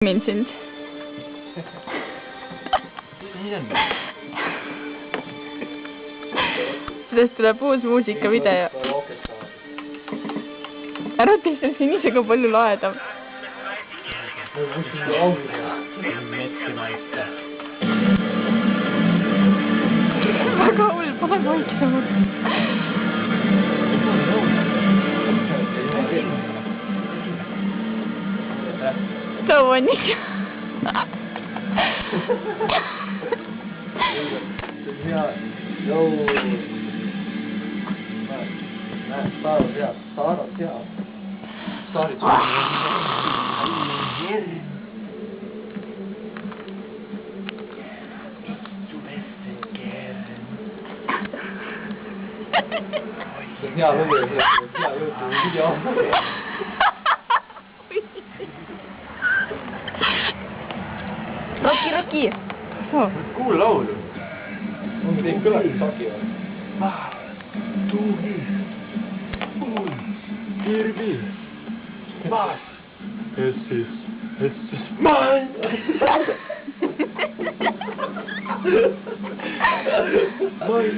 Mind sind. Sellest tuleb uus muusikavideo. Arvates on siin ise ka palju laedam. Väga hull, pane vaiksemalt. Too on ikka. Roki! Kuule laulu. Onko tein kõlagi saki või? Tuhi. Kirvi. Maas. Essis. Maas. Kuule,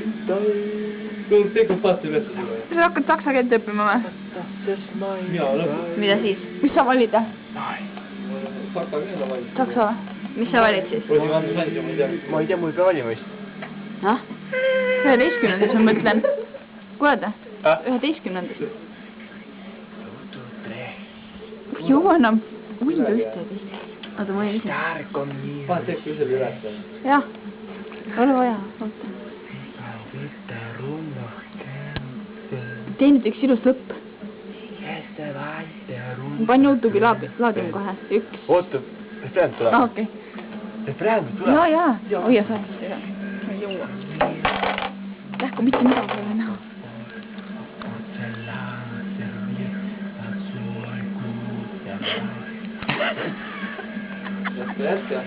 teekab paati üles juba. Sa hakkad saksa keelt õppima või? Mina lõpuks. Mida siis? Mis sa valid? Saksa keele valid. Saksa või? Mis sa valid siis? Rosimandus andja, ma ei tea. Ma ei tea, mul ei pea valima vist. 11. ma mõtlen. Kuuled? 11. Jõua enam. Ui, 11. Oota, ma olin ise. Paat teeks üsel üles. Jah. Ole vaja. Oota. Tee nüüd üks ilus lõpp. Ma panin Youtube'i laadima kohe. Üks. Oota, refrään tuleb. Okei. Refrään tuleb. Jaa. Hoia sa. Ma ei jõua. Lähku mitte midagi ole näha. Jätka.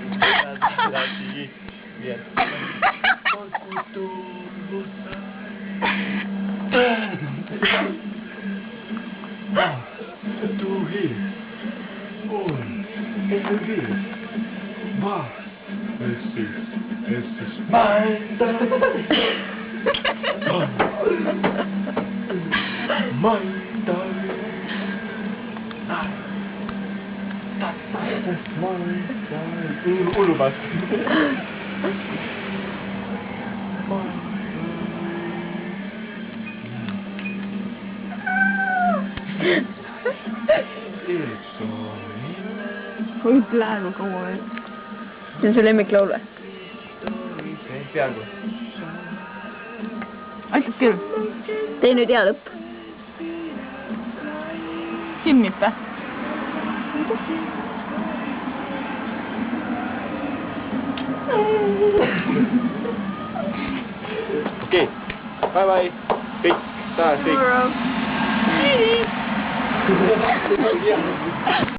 Tuhi. On. Kirvi. Maas. Essis. Mainda. Mainda. Ulmas. Oi, praegu kaua veel. See on su lemmiklaul või? Peaaegu. Aitab küll. Tee nüüd hea lõpp. Silmib või? Okei. Bye. Kõik. Taas kõik.